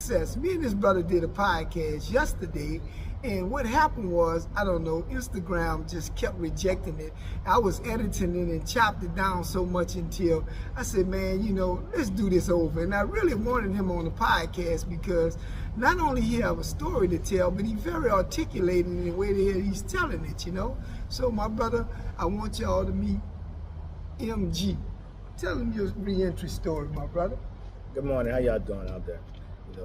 Success. Me and this brother did a podcast yesterday, and what happened was, I don't know, Instagram just kept rejecting it. I was editing it and chopped it down so much until I said, man, let's do this over. And I really wanted him on the podcast because not only he have a story to tell, but he's very articulated in the way that he's telling it, So my brother, I want y'all to meet MG. Tell him your re-entry story, my brother. Good morning. How y'all doing out there?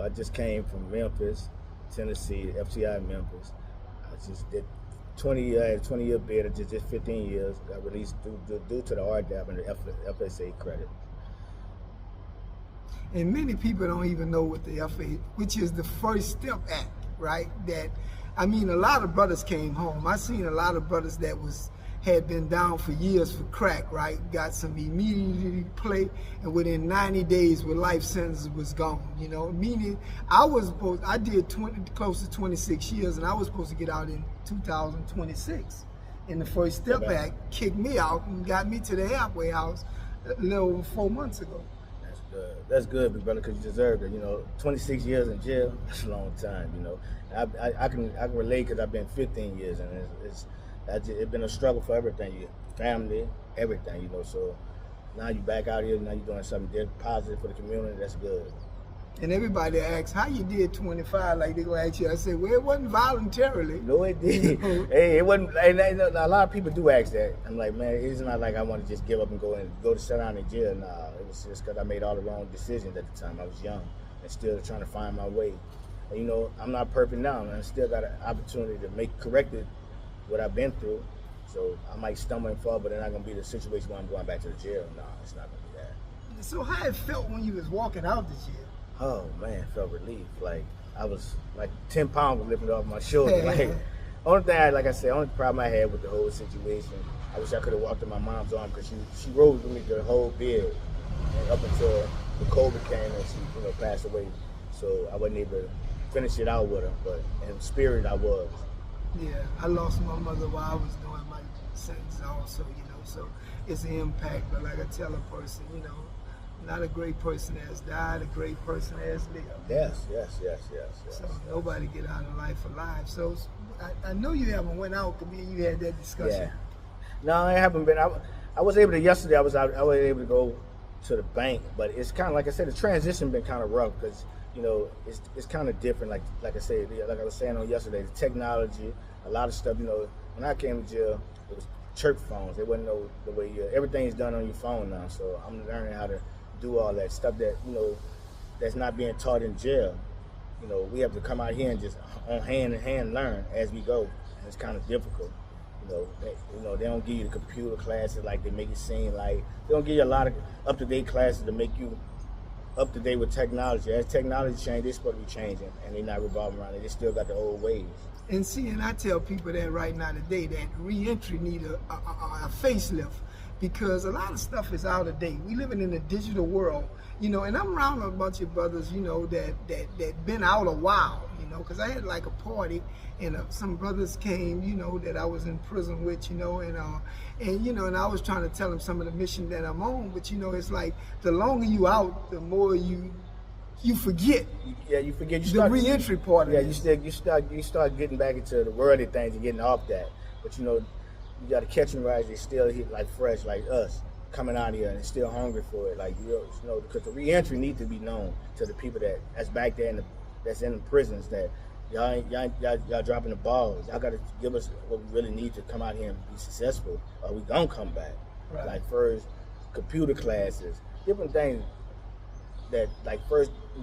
I just came from Memphis, Tennessee, FCI Memphis. I just did 20-year bid. I just did 15 years. Got released due to the RDAP and the FSA credit. And many people don't even know what the FA, which is the First Step Act, right? A lot of brothers came home. I seen a lot of brothers that had been down for years for crack, right? Got some immediately play, and within 90 days, with life sentence was gone. Meaning I did close to 26 years, and I was supposed to get out in 2026. And the First Step Act kicked me out and got me to the halfway house a little over 4 months ago. That's good, big brother, because you deserve it. 26 years in jail, that's a long time. I can relate because I've been 15 years, and it's been a struggle for everything, your family, everything. So now you back out here, now you're doing something positive for the community. That's good. And everybody asks, how you did 25? Like they gonna ask you. I said, well, it wasn't voluntarily. No, it did. Hey, it wasn't. A lot of people do ask that. I'm like, man, it's not like I want to just give up and go to sit down in jail. Nah, it was just because I made all the wrong decisions at the time. I was young and still trying to find my way. And, I'm not perfect now, and I still got an opportunity to correct it, what I've been through. So I might stumble and fall, but it's not gonna be the situation where I'm going back to the jail. No, it's not gonna be that. So how it felt when you was walking out the jail? Oh man, it felt relief. Like I was like 10 pounds was lifted off my shoulder. Only problem I had with the whole situation, I wish I could have walked in my mom's arm because she rode with me the whole bid, and up until the COVID came and she passed away. So I wasn't able to finish it out with her, but in spirit I was. Yeah, I lost my mother while I was doing my sentence also, so it's an impact. But like I tell a person, not a great person has died, a great person has lived. Yes. So nobody get out of life alive. So I know you haven't went out because me and you had that discussion. Yeah. No, I haven't been. I was able to, yesterday I was able to go to the bank, but it's kind of, like I said, the transition been kind of rough because it's kind of different. Like I said, like I was saying on yesterday, the technology, a lot of stuff. When I came to jail, it was church phones. They wouldn't know the way everything's done on your phone now. So I'm learning how to do all that stuff that that's not being taught in jail. We have to come out here and just on hand in hand learn as we go, and it's kind of difficult. They don't give you the computer classes like they make it seem like. They don't give you a lot of up-to-date classes to make you up to date with technology. As technology changes, they're supposed to be changing, and they're not revolving around it. They still got the old ways. And I tell people that right now today that re-entry need a facelift because a lot of stuff is out of date. We living in a digital world, and I'm around a bunch of brothers, that been out a while, because I had like a party and some brothers came, that I was in prison with, and I was trying to tell them some of the mission that I'm on, but it's like the longer you out, the more you forget. Yeah, you forget. The re-entry part of it. You start getting back into the worldly things and getting off that. But you got to catch them right. They still hit like fresh, like us, coming out here and still hungry for it. Like because the re-entry needs to be known to the people that's back there that's in the prisons that y'all dropping the balls. Y'all got to give us what we really need to come out here and be successful, or we gonna come back. Right. Like first computer classes, different things.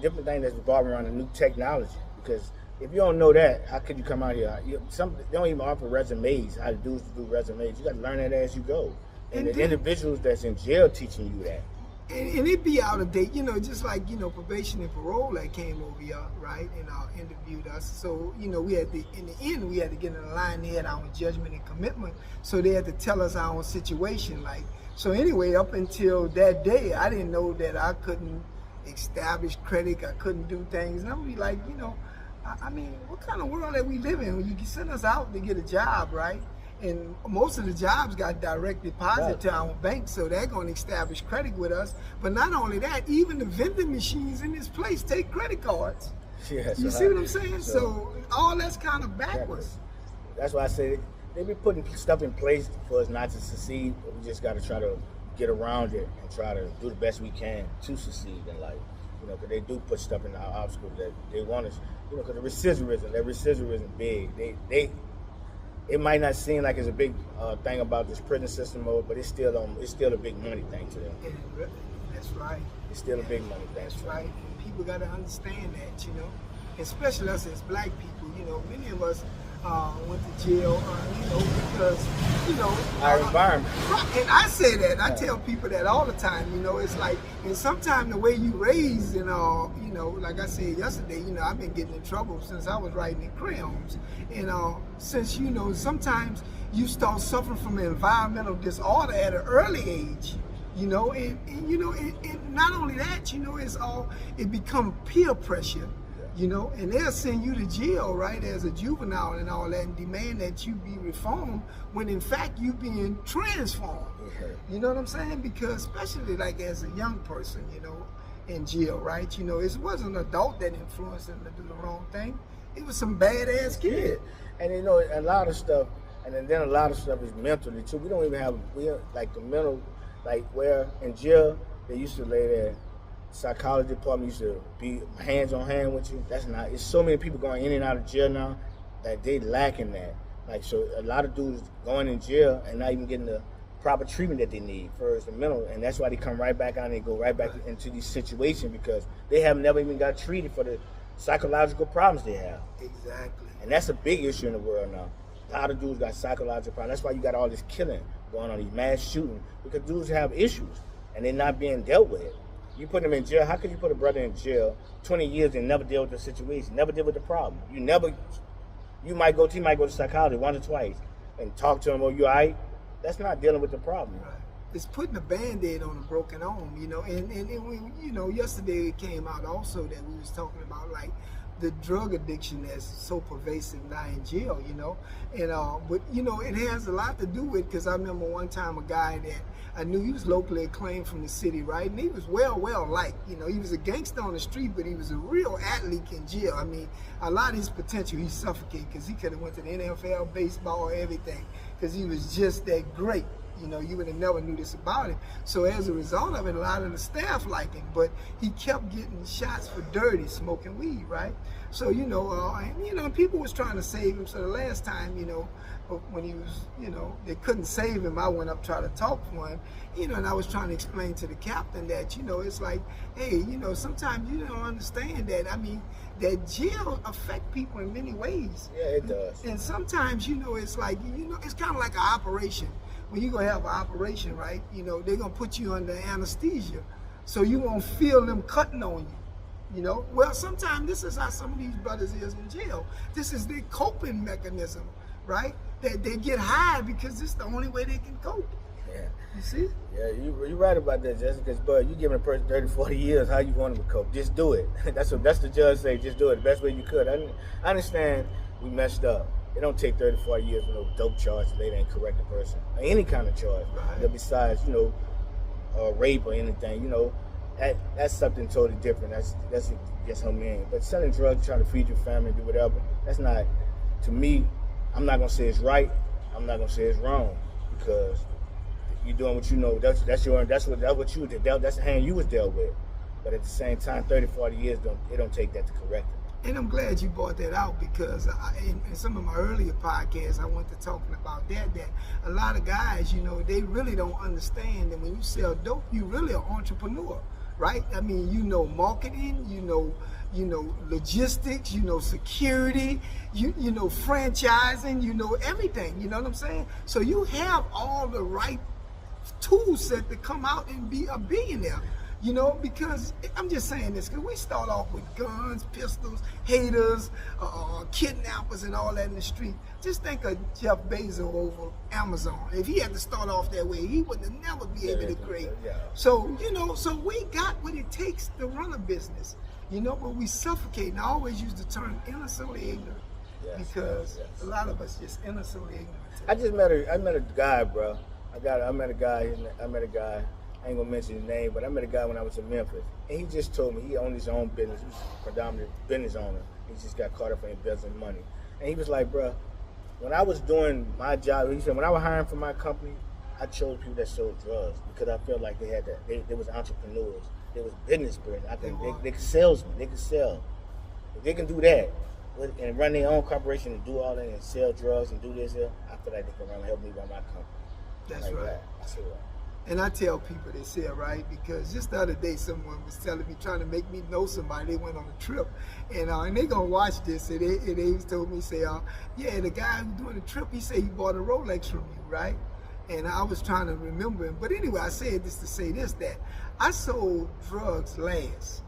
Different things that's revolving around the new technology. Because if you don't know that, how could you come out here? They don't even offer resumes, how to do resumes. You got to learn that as you go. And the individuals that's in jail teaching you that. And it be out of date, just like, probation and parole that came over here, right, and interviewed us. So, in the end, we had to get in the line. They had our judgment and commitment. So they had to tell us our situation. So anyway, up until that day, I didn't know that I couldn't establish credit, I couldn't do things. And I'm be like, what kind of world that we live in when you can send us out to get a job, right? And most of the jobs got direct deposit to our bank, so they're going to establish credit with us. But not only that, even the vending machines in this place take credit cards. Yeah, You see what I'm saying? So all that's kind of backwards. That's why I say they be putting stuff in place for us not to succeed. But we just got to try to get around it and try to do the best we can to succeed in life. You know, because they do put stuff in our obstacles that they want us. You know, because the recidivism big. It might not seem like it's a big thing about this prison system, but it's still a big money thing to them. That's right. It's still a big money thing. That's right. And people got to understand that, you know, especially us as black people. You know, many of us went to jail, you know, because, you know, our environment. And I say that. I tell people that all the time. You know, it's like, and sometimes the way you raised, and you know, like I said yesterday, you know, I've been getting in trouble since I was writing in crayons, and since, you know, sometimes you start suffering from environmental disorder at an early age. You know, and you know, and not only that, you know, it become peer pressure. You know, and they'll send you to jail, right, as a juvenile and all that, and demand that you be reformed when in fact you being transformed. You know what I'm saying? Because especially like as a young person, you know, in jail, right? You know, it wasn't an adult that influenced them to do the wrong thing. It was some badass kid. And you know, a lot of stuff, and then a lot of stuff is mentally too. We don't even have like the mental, like where in jail they used to lay there. Psychology department used to be hands on hand with you. That's not. It's so many people going in and out of jail now that they lacking that. Like, so a lot of dudes going in jail and not even getting the proper treatment that they need for the mental, and that's why they come right back out and they go right back into these situations because they have never even got treated for the psychological problems they have. Exactly. And that's a big issue in the world now. A lot of dudes got psychological problems. That's why you got all this killing going on, these mass shooting, because dudes have issues and they're not being dealt with. You put them in jail. How could you put a brother in jail 20 years and never deal with the situation, never deal with the problem? He might go to psychologist once or twice and talk to him, oh, you all right? That's not dealing with the problem. Right. It's putting a Band-Aid on a broken arm, you know. And we, you know, yesterday it came out also that we was talking about, like, the drug addiction that's so pervasive now in jail, you know. And but you know, it has a lot to do with, because I remember one time a guy that I knew, he was locally acclaimed from the city, right? And he was well liked, you know. He was a gangster on the street, but he was a real athlete in jail. I mean, a lot of his potential he suffocated, because he could have went to the NFL, baseball, everything, because he was just that great. You know, you would have never knew this about him. So as a result of it, a lot of the staff liked him, but he kept getting shots for dirty, smoking weed, right? So, you know, and, you know, people was trying to save him. So the last time, you know, when he was, you know, they couldn't save him, I went up trying to talk for him, you know, and I was trying to explain to the captain that, you know, it's like, hey, you know, sometimes you don't understand that. I mean, that jail affect people in many ways. Yeah, it does. And sometimes, you know, it's like, you know, it's kind of like an operation. When you're going to have an operation, right, you know, they're going to put you under anesthesia so you won't feel them cutting on you, you know. Well, sometimes this is how some of these brothers is in jail. This is their coping mechanism, right? They get high because it's the only way they can cope. Yeah. You see? Yeah, you're right about that, Jessica, because, bud, you giving a person 30, 40 years, how you want them to cope? Just do it. That's the judge say, just do it the best way you could. I understand we messed up. It don't take 30, 40 years for no dope charge later and correct a person. Or any kind of charge. Right. Besides, you know, rape or anything, you know, that's something totally different. That's just how man. But selling drugs, trying to feed your family, do whatever, that's not, to me, I'm not gonna say it's right. I'm not gonna say it's wrong, because you're doing what you know. That's what you dealt. That's the hand you was dealt with. But at the same time, 30, 40 years it don't take that to correct it. And I'm glad you brought that out, because in some of my earlier podcasts, I went to talking about that a lot of guys, you know, they really don't understand that when you sell dope, you really an entrepreneur, right? I mean, you know marketing, you know logistics, you know security, you know franchising, you know everything, you know what I'm saying? So you have all the right tool set to come out and be a billionaire. You know, because I'm just saying this, because we start off with guns, pistols, haters, kidnappers, and all that in the street. Just think of Jeff Bezos over Amazon. If he had to start off that way, he would never be able to create. Yeah. So, you know, so we got what it takes to run a business, you know, but we suffocate. And I always use the term innocently ignorant, because a lot of us just innocently ignorant. I met a guy, bro. I met a guy. I ain't gonna mention his name, but I met a guy when I was in Memphis, and he just told me he owned his own business. He was a predominant business owner. He just got caught up in embezzling money, and he was like, "Bruh, when I was doing my job," he said, "when I was hiring for my company, I chose people that sold drugs because I felt like they had that. They was entrepreneurs. They was business person. I think they could salesmen. They could sell. If they can do that and run their own corporation and do all that and sell drugs and do this, I feel like they can run help me run my company." That's like right. That. I said, "Right." And I tell people they say it right, because just the other day someone was telling me, trying to make me know somebody. They went on a trip, and they gonna watch this, and they told me, say, yeah, the guy who's doing the trip, he said he bought a Rolex from you, right? And I was trying to remember him, but anyway, I said this to say this, that I sold drugs last,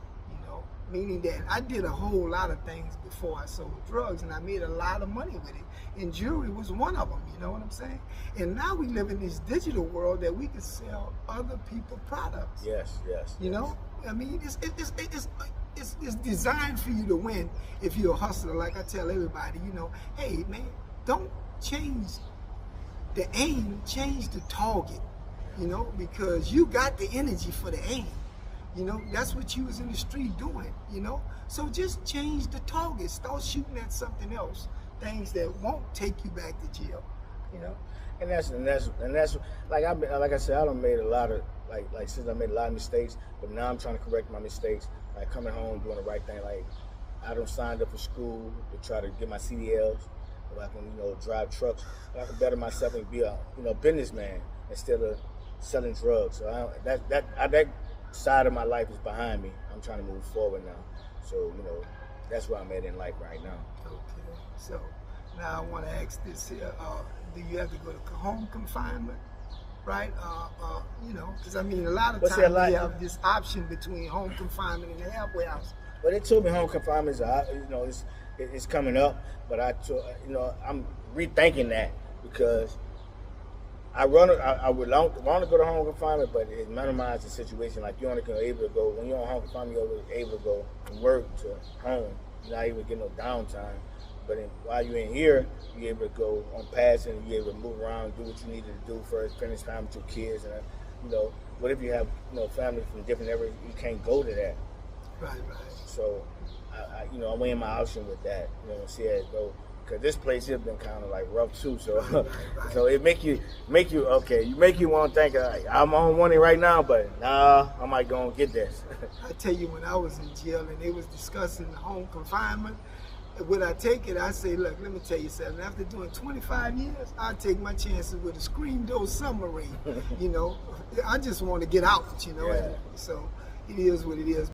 meaning that I did a whole lot of things before I sold drugs, and I made a lot of money with it. And jewelry was one of them, you know what I'm saying? And now we live in this digital world that we can sell other people's products. Yes. You know? I mean, it's designed for you to win if you're a hustler. Like I tell everybody, hey, man, don't change the aim, change the target, because you got the energy for the aim. That's what you was in the street doing, So just change the target. Start shooting at something else. Things that won't take you back to jail, And that's like I said, I done made a lot of since I made a lot of mistakes, but now I'm trying to correct my mistakes. Like coming home, doing the right thing. Like I done signed up for school to try to get my CDLs, so I can drive trucks. So I can better myself and be a businessman instead of selling drugs. So that side of my life is behind me. I'm trying to move forward now. So that's where I'm at in life right now. Okay. So now I want to ask this here: do you have to go to home confinement? Right? Because a lot of times we have this option between home confinement and the halfway house. But they told me home confinement is, it's coming up. But I'm rethinking that because I would want to go to home confinement, but it minimizes the situation. Like you're only able to go when you're on home confinement, you're able to go from work to home. You're not able to get no downtime. But while you're in here, you're able to go on passing. You're able to move around, do what you needed to do first, spend time with your kids, and what if you have family from different areas? You can't go to that. Right. So I'm weighing my option with that. See how it go. Because this place has been kind of like rough too, so right. So it make you okay. You make you want to think I'm on one right now, but nah, I might go and get this. I tell you, when I was in jail and they was discussing home confinement, would I take it? I say, look, let me tell you something. After doing 25 years, I take my chances with a Scream Door submarine. I just want to get out. Yeah. So it is what it is.